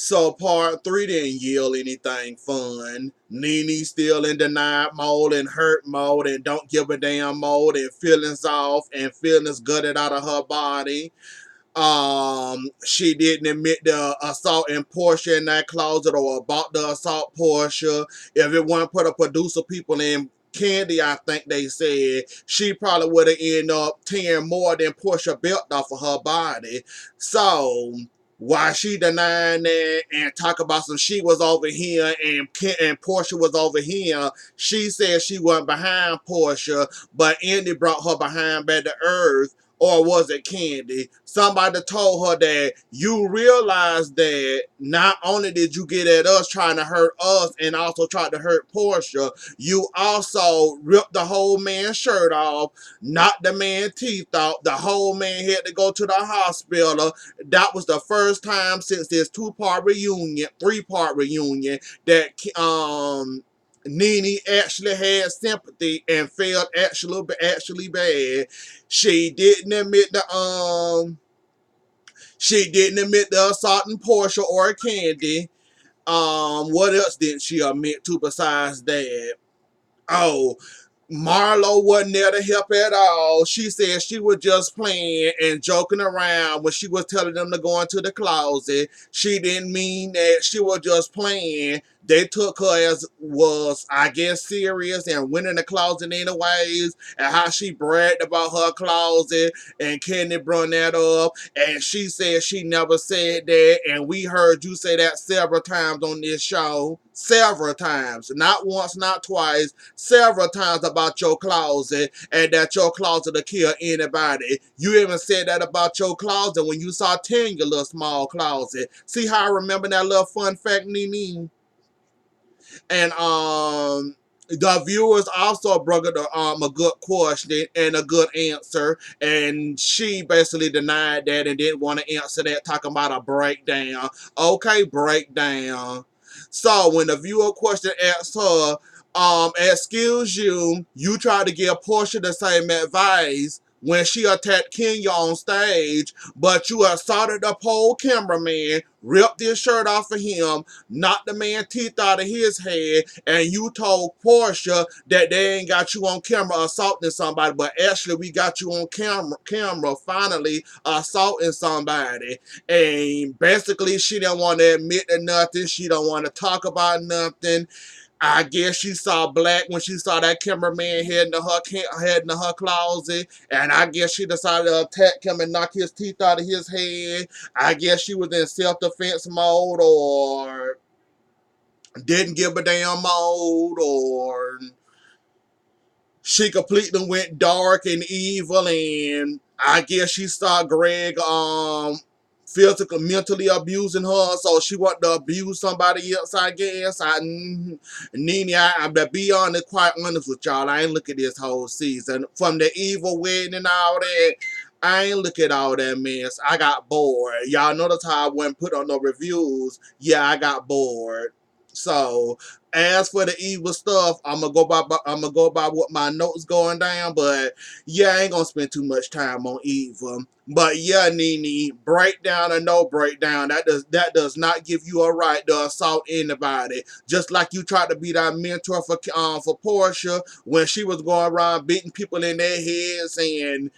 So part three didn't yield anything fun. Nene still in denied mode and hurt mode and don't give a damn mode and feelings off and feelings gutted out of her body. She didn't admit the assault in Porsha in that closet or about the assault Porsha. If it weren't put a producer people in Candy, I think they said she probably would have ended up tearing more than Porsha belt off of her body. So why she denying that and talk about some she was over here and Porsha was over here. She said she wasn't behind Porsha, but Andy brought her behind back to earth. Or was it Candy? Somebody told her that you realize that not only did you get at us trying to hurt us and also tried to hurt Porsha, you also ripped the whole man's shirt off, knocked the man's teeth out. The whole man had to go to the hospital. That was the first time since this three-part reunion that Nene actually had sympathy and felt actually bad. She didn't admit the assault in Porsha or Candy. What else didn't she admit to besides that? Oh, Marlo wasn't there to help at all. She said she was just playing and joking around when she was telling them to go into the closet. She didn't mean that. She was just playing. They took her as was, I guess, serious and went in the closet anyways, and how she bragged about her closet, and Kenny brought that up, and she said she never said that, and we heard you say that several times on this show. Several times. Not once, not twice, several times about your closet and that your closet will kill anybody. You even said that about your closet when you saw Tanya, your little small closet. See how I remember that little fun fact, Nene? And the viewers also brought a good question and a good answer, and she basically denied that and didn't want to answer that, talking about a breakdown. Okay, breakdown. So when the viewer question asked her, excuse you, you tried to give Porsha the same advice when she attacked Kenya on stage, but you assaulted the pole cameraman, ripped his shirt off of him, knocked the man's teeth out of his head, and you told Porsha that they ain't got you on camera assaulting somebody, but actually we got you on camera finally assaulting somebody. And basically she didn't want to admit to nothing. She don't want to talk about nothing. I guess she saw black when she saw that cameraman head into her closet, and I guess she decided to attack him and knock his teeth out of his head. I guess she was in self-defense mode, or didn't give a damn mode, or she completely went dark and evil, and I guess she saw Greg physically, mentally abusing her, so she wanted to abuse somebody else, I guess. Nene, I'm to be honest, quite honest with y'all, I ain't look at this whole season. From the evil wedding and all that, I ain't look at all that mess. I got bored. Y'all notice how I wasn't put on no reviews. Yeah, I got bored. So, as for the evil stuff, I'm gonna go by what my notes going down, but yeah, I ain't gonna spend too much time on evil. But yeah, Nene, breakdown or no breakdown, that does not give you a right to assault anybody. Just like you tried to be that mentor for Porsha when she was going around beating people in their heads and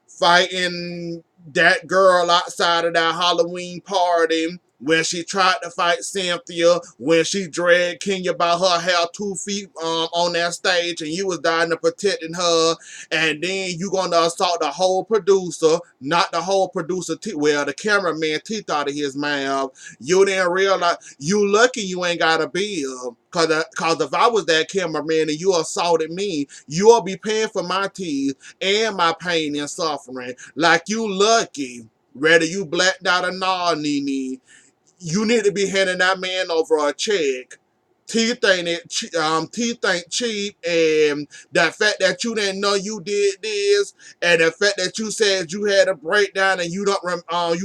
fighting that girl outside of that Halloween party, when she tried to fight Cynthia, when she dragged Kenya by her hair 2 feet on that stage, and you was dying to protecting her, and then you gonna assault the whole producer, not the whole producer, well, the cameraman teeth out of his mouth. You didn't realize, you lucky you ain't got a bill. Cause if I was that cameraman and you assaulted me, you'll be paying for my teeth and my pain and suffering. Like, you lucky. Whether you blacked out or not, Nene, you need to be handing that man over a check. Teeth ain't cheap, and the fact that you didn't know you did this, and the fact that you said you had a breakdown and you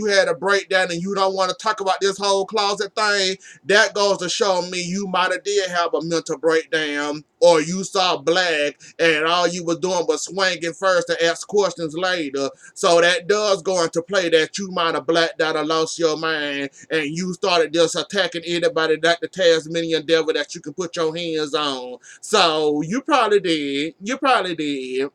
had a breakdown and you don't want to talk about this whole closet thing, that goes to show me you might have did have a mental breakdown, or you saw black and all you was doing was swinging first and ask questions later. So that does go into play that you might have blacked out or lost your mind and you started just attacking anybody that the Tasmanian devil that you can put your hands on. So you probably did. You probably did.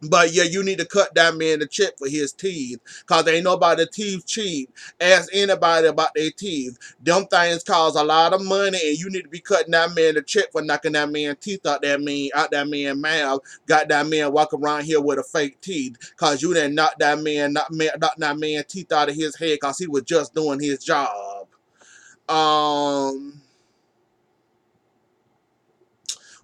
But yeah, you need to cut that man the check for his teeth. Cause ain't nobody teeth cheap. Ask anybody about their teeth. Them things cause a lot of money and you need to be cutting that man the check for knocking that man teeth out that man mouth. Got that man walking around here with a fake teeth. Cause you didn't knock that man teeth out of his head cause he was just doing his job. Um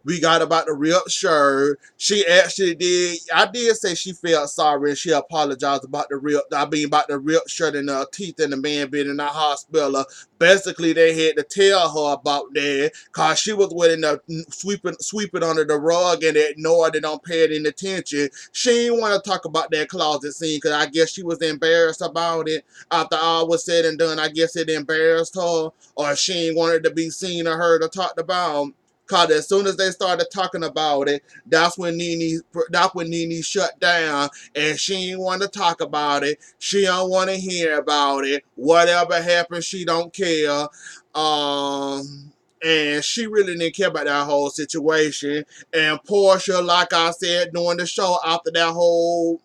We got about the ripped shirt. She actually did. I did say she felt sorry and she apologized about about the ripped shirt and the teeth and the man being in the hospital. Basically, they had to tell her about that because she was willing to sweep it under the rug and ignored it, don't pay it any attention. She didn't want to talk about that closet scene because I guess she was embarrassed about it. After all was said and done, I guess it embarrassed her or she ain't wanted to be seen or heard or talked about. Cause as soon as they started talking about it, that's when Nene shut down and she ain't want to talk about it. She don't want to hear about it. Whatever happens, she don't care. And she really didn't care about that whole situation. And Porsha, like I said during the show, after that whole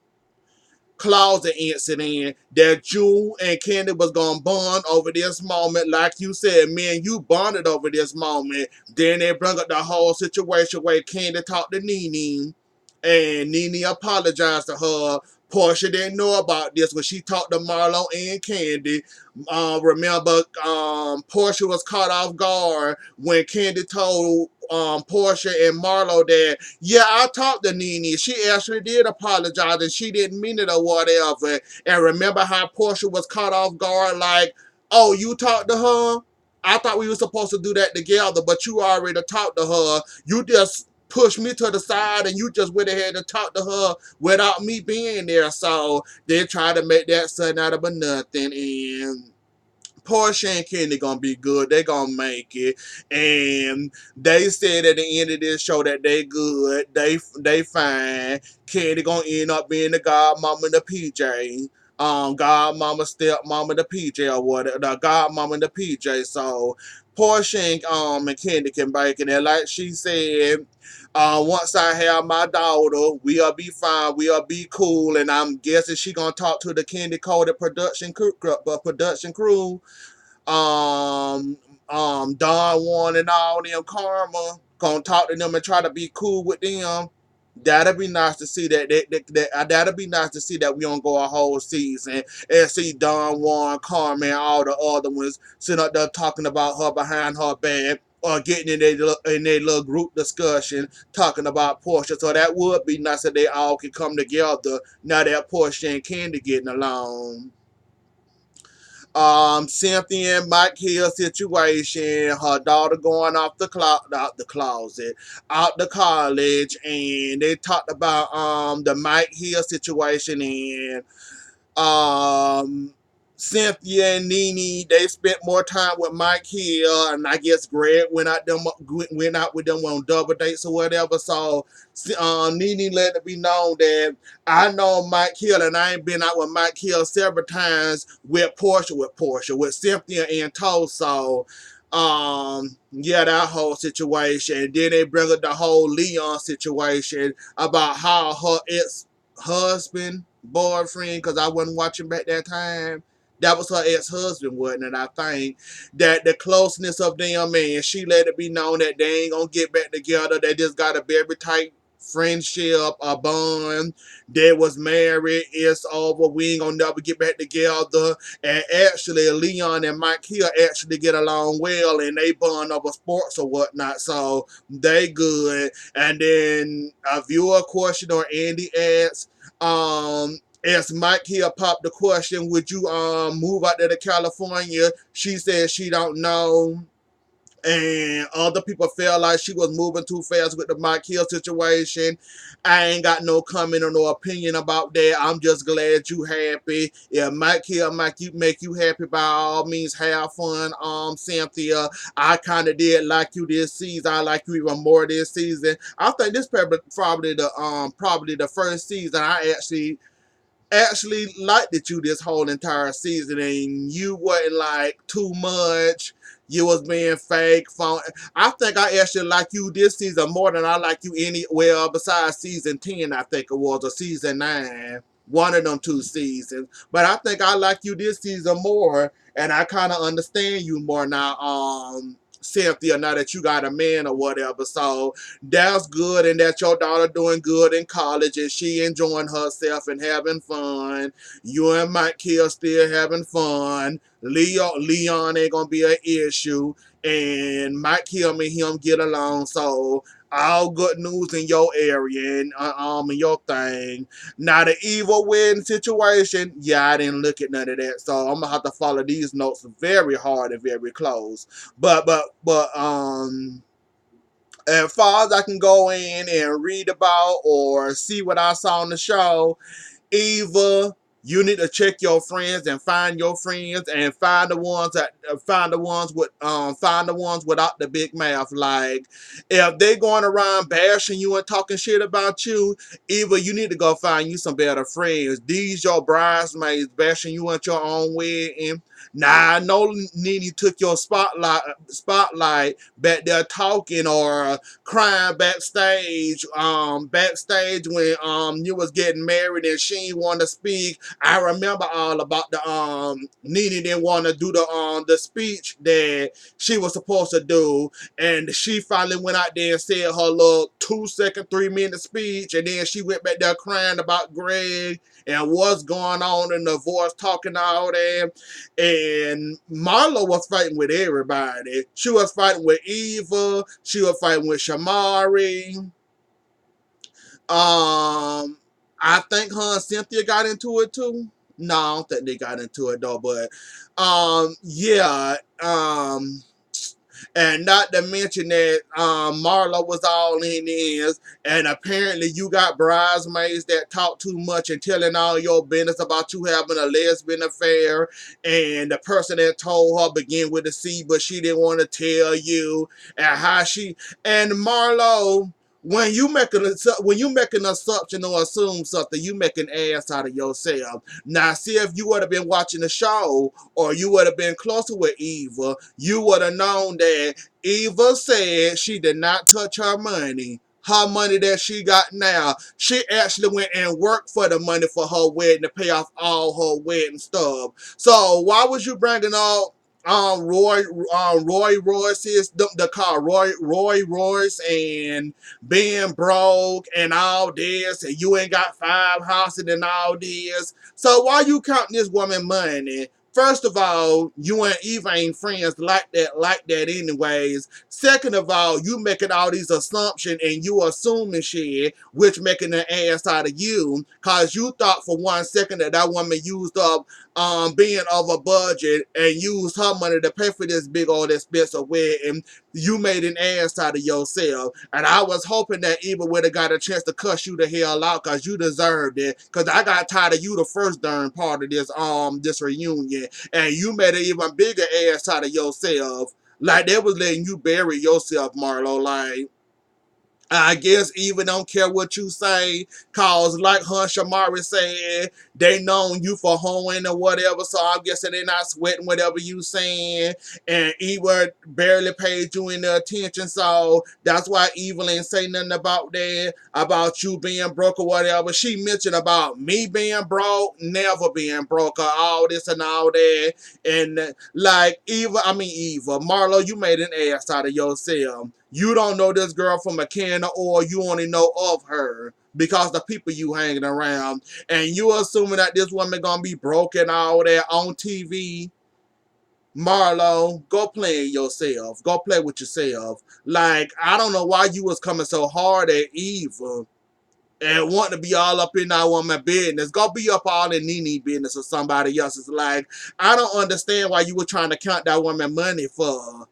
closet incident that you and Candy was gonna bond over this moment. Like you said, me and you bonded over this moment. Then they bring up the whole situation where Candy talked to Nene and Nene apologized to her. Porsha didn't know about this when she talked to Marlo and Candy. Remember, Porsha was caught off guard when Candy told Porsha and Marlo that, yeah, I talked to Nene. She actually did apologize and she didn't mean it or whatever. And remember how Porsha was caught off guard like, oh, you talked to her? I thought we were supposed to do that together, but you already talked to her. You just pushed me to the side and you just went ahead and talked to her without me being there. So they tried to make that something out of a nothing. And Porsche and Kenny gonna be good. They gonna make it. And they said at the end of this show that they good. They fine. Kenny gonna end up being the godmama and the PJ. Godmama, stepmama, the PJ or whatever. The godmama and the PJ. So Porsche and Kenny can make it. And like she said, once I have my daughter, we'll be fine. We'll be cool. And I'm guessing she gonna talk to the Candy Coded production crew, um, Don Juan and all them, Karma, gonna talk to them and try to be cool with them. That'll be nice to see that'll be nice to see that we don't go a whole season and see Don Juan, Karma, and all the other ones sitting up there talking about her behind her back or getting in their little group discussion talking about Porsha. So that would be nice that they all can come together now that Porsha and Candy getting along. Cynthia and Mike Hill situation, her daughter going out the closet, out the college, and they talked about the Mike Hill situation and um, Cynthia and Nene, they spent more time with Mike Hill, and I guess Greg went out with them on double dates or whatever. So Nene let it be known that I know Mike Hill, and I ain't been out with Mike Hill several times with Cynthia and Toso. Yeah, that whole situation. And then they bring up the whole Leon situation about how her ex-husband, boyfriend, because I wasn't watching back that time. That was her ex-husband, wasn't it? I think that the closeness of them, and she let it be known that they ain't gonna get back together. They just got a very tight friendship, a bond. They was married. It's over. We ain't gonna never get back together. And actually, Leon and Mike Hill actually get along well, and they bond over sports or whatnot. So they good. And then a viewer question or Andy asks, as Mike here popped the question, would you move out there to California? She said she don't know. and other people felt like she was moving too fast with the Mike Hill situation. I ain't got no comment or no opinion about that. I'm just glad you happy. If Mike Hill make you happy, by all means, have fun. Cynthia, I kind of did like you this season. I like you even more this season. I think this probably the first season I actually liked it you this whole entire season, and you wasn't like too much. You was being fake phone. I think I actually like you this season more than I like you besides season 10, I think it was, or season 9. One of them two seasons. But I think I like you this season more, and I kind of understand you more now, Cynthia, now that you got a man or whatever. So that's good, and that your daughter doing good in college and she enjoying herself and having fun. You and Mike Kill still having fun. Leon ain't gonna be an issue, and Mike Hill and him get along. So all good news in your area and in your thing. Now the evil wedding situation, yeah, I didn't look at none of that, so I'm gonna have to follow these notes very hard and very close. But as far as I can go in and read about or see what I saw on the show, Eva, you need to check your friends and find your friends and find the ones without the big mouth. Like, if they going around bashing you and talking shit about you, Eva, you need to go find you some better friends. These your bridesmaids bashing you at your own wedding. Now I know Nene took your spotlight back there talking or crying backstage when you was getting married and she didn't want to speak. I remember all about the Nene didn't want to do the speech that she was supposed to do, and she finally went out there and said her little 2 second 3 minute speech, and then she went back there crying about Greg and what's going on in the divorce, talking all that. And Marlo was fighting with everybody. She was fighting with Eva. She was fighting with Shamari. I think her and Cynthia got into it too. No, I don't think they got into it though. But yeah. And not to mention that Marlo was all in this, and apparently you got bridesmaids that talk too much and telling all your business about you having a lesbian affair, and the person that told her began with a C, but she didn't want to tell you, and how she and Marlo. When you make an assumption or assume something, you make an ass out of yourself. Now, see, if you would have been watching the show or you would have been closer with Eva, you would have known that Eva said she did not touch her money. Her money that she got now, she actually went and worked for the money for her wedding to pay off all her wedding stuff. So why was you bringing up Roy Royce's the car Roy Royce and being broke and all this, and you ain't got 5 houses and all this? So why you counting this woman money? First of all, you and Eva ain't friends like that anyways. Second of all, you making all these assumptions and you assuming shit, which making an ass out of you, cause you thought for 1 second that that woman used up being over budget and used her money to pay for this big old expensive wedding. You made an ass out of yourself. And I was hoping that Eva would have got a chance to cuss you the hell out, because you deserved it. Because I got tired of you the first darn part of this reunion. And you made an even bigger ass out of yourself. Like, they was letting you bury yourself, Marlo. Like, I guess even don't care what you say, cause like Shamari said, they known you for hoeing or whatever, so I'm guessing they not sweating whatever you saying, and Eva barely paid you any attention, so that's why Eva ain't say nothing about that, about you being broke or whatever. She mentioned about me being broke, never being broke, or all this and all that, and like Eva, Marlo, you made an ass out of yourself. You don't know this girl from a can of oil. You only know of her because the people you hanging around. And you assuming that this woman gonna be broken all that on TV. Marlo, go play yourself. Go play with yourself. Like, I don't know why you was coming so hard at Eva and wanting to be all up in that woman business. Go be up all in Nene business or somebody else's. Like, I don't understand why you were trying to count that woman money for.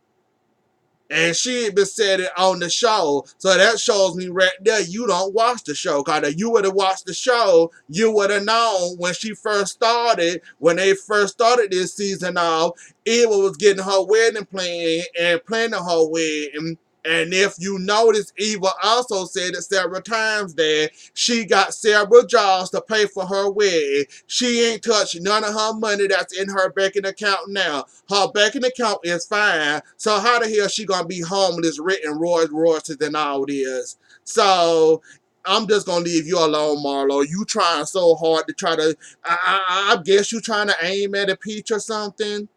And she had been said it on the show. So that shows me right there you don't watch the show. Cause if you would have watched the show, you would have known when she first started, when they first started this season off, Eva was getting her wedding plan and planning her wedding. And if you notice, Eva also said it several times that she got several jobs to pay for her wedding. She ain't touched none of her money that's in her banking account now. Her banking account is fine. So how the hell she gonna be homeless, renting Rolls Royces and all this? So I'm just gonna leave you alone, Marlo. You trying so hard to try to. I guess you trying to aim at a peach or something.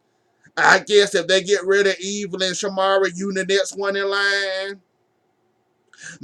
I guess if they get rid of Evil and Shamara, you the next one in line.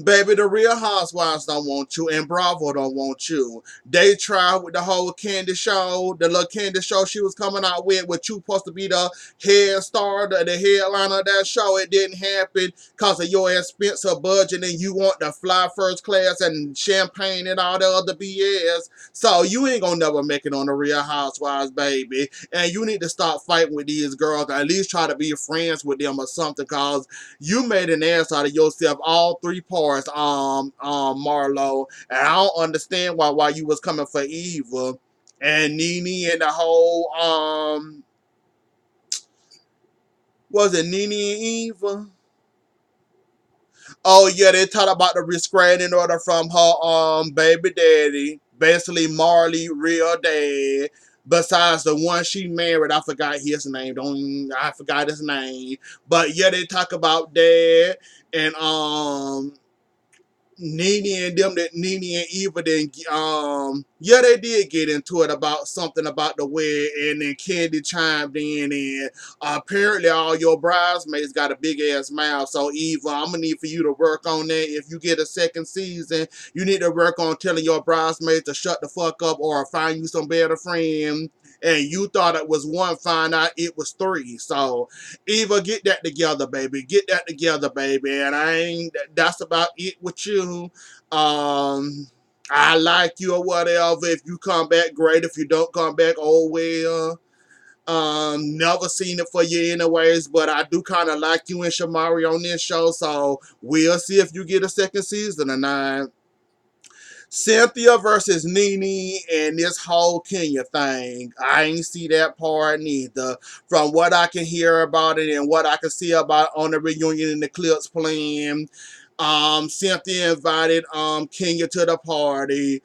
Baby, the Real Housewives don't want you, and Bravo don't want you. They tried with the whole Candy show, the little Candy show she was coming out with you supposed to be the head star, the headliner of that show. It didn't happen because of your expensive budget, and you want to fly first class and champagne and all the other BS. So you ain't gonna never make it on the Real Housewives, baby. And you need to stop fighting with these girls, or at least try to be friends with them or something, cause you made an ass out of yourself all three parts, Marlo. And I don't understand why you was coming for Eva and Nene and the whole was it Nene and Eva? Oh yeah, they talked about the restraining order from her baby daddy, basically Marley real dad. Besides the one she married, I forgot his name. I forgot his name. But yeah, they talk about that and Nene and them that Nene and Eva didn't yeah they did get into it about something about the wedding, and then Candy chimed in, and apparently all your bridesmaids got a big ass mouth. So Eva, I'm gonna need for you to work on that. If you get a second season, you need to work on telling your bridesmaids to shut the fuck up or find you some better friend. And you thought it was one, find out it was three. So Eva, get that together, baby. Get that together, baby. And I ain't. That's about it with you. I like you or whatever. If you come back, great. If you don't come back, oh well. Never seen it for you anyways, but I do kind of like you and Shamari on this show, so we'll see if you get a second season or not. Cynthia versus Nene and this whole Kenya thing. I ain't see that part neither. From what I can hear about it and what I can see about on the reunion and the clips playing, Cynthia invited Kenya to the party.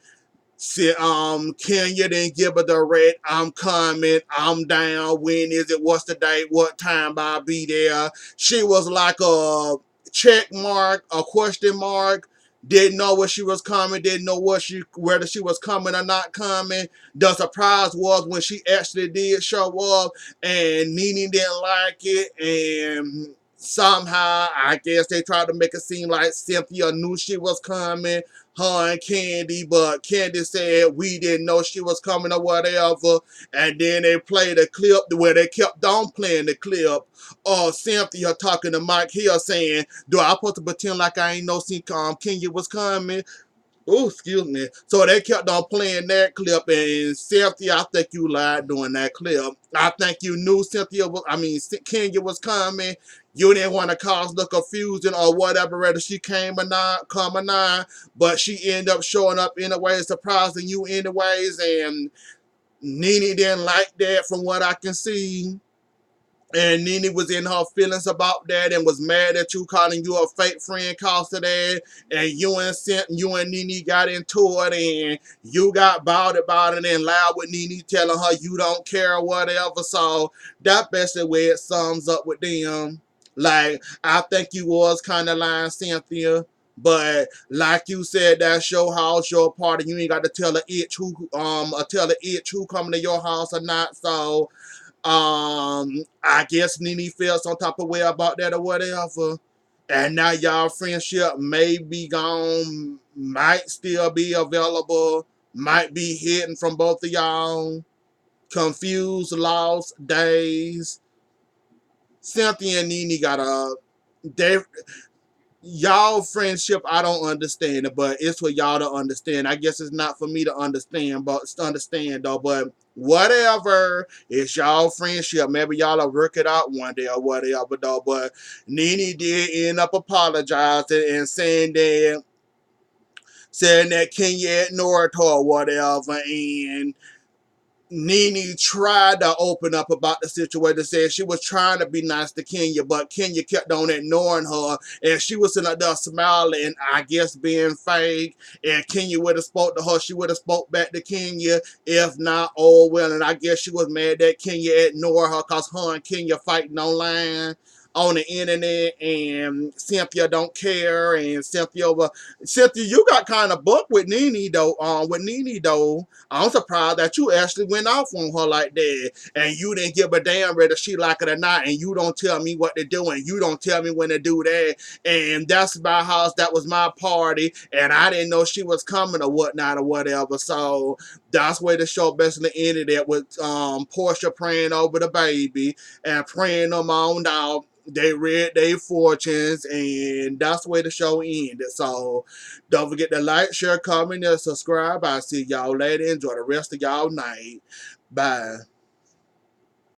Kenya didn't give a direct, I'm coming, I'm down, when is it, what's the date, what time I'll be there. She was like a check mark, a question mark, didn't know where she was coming, didn't know whether she was coming or not coming. The surprise was when she actually did show up, and Nene didn't like it, and somehow I guess they tried to make it seem like Cynthia knew she was coming, her and Candy, but Candy said we didn't know she was coming or whatever. And then they played a clip where they kept on playing the clip of Cynthia talking to Mike Hill saying, do I supposed to pretend like I ain't know Kenya was coming? Oh, excuse me. So they kept on playing that clip, and Cynthia, I think you lied during that clip. I think you knew Kenya was coming. You didn't want to cause the confusion or whatever, whether she came or not, come or not, but she ended up showing up anyway, surprising you anyways, and Nene didn't like that from what I can see. And Nene was in her feelings about that and was mad at you, calling you a fake friend cause of that. And you and Nene got into it, and you got bothered about it and loud with Nene telling her you don't care or whatever. So that basically where it sums up with them. Like, I think you was kind of lying, Cynthia. But like you said, that's your house, your party. You ain't got to tell a itch who coming to your house or not. So I guess Nene felt some type of way about that or whatever. And now y'all friendship may be gone, might still be available, might be hidden from both of y'all. Confused, lost, days. Cynthia and Nene got a they y'all friendship, I don't understand it, but it's for y'all to understand. I guess it's not for me to understand, but understand though. But whatever, it's y'all friendship. Maybe y'all will work it out one day or whatever though. But Nene did end up apologizing and saying that Kenya ignored her or whatever, and Nene tried to open up about the situation, said she was trying to be nice to Kenya, but Kenya kept on ignoring her, and she was sitting there smiling, I guess being fake, and Kenya would have spoke to her, she would have spoke back to Kenya, if not, oh well, and I guess she was mad that Kenya ignored her, because her and Kenya fighting online on the internet, and Cynthia don't care, and Cynthia, you got kind of booked with Nene though, I'm surprised that you actually went off on her like that, and you didn't give a damn whether she like it or not, and you don't tell me what to do, and you don't tell me when to do that, and that's my house, that was my party, and I didn't know she was coming or whatnot or whatever, so that's where the show basically ended at with Porsha praying over the baby and praying them on out. They read their fortunes, and that's where the show ended. So don't forget to like, share, comment, and subscribe. I'll see y'all later. Enjoy the rest of y'all night. Bye.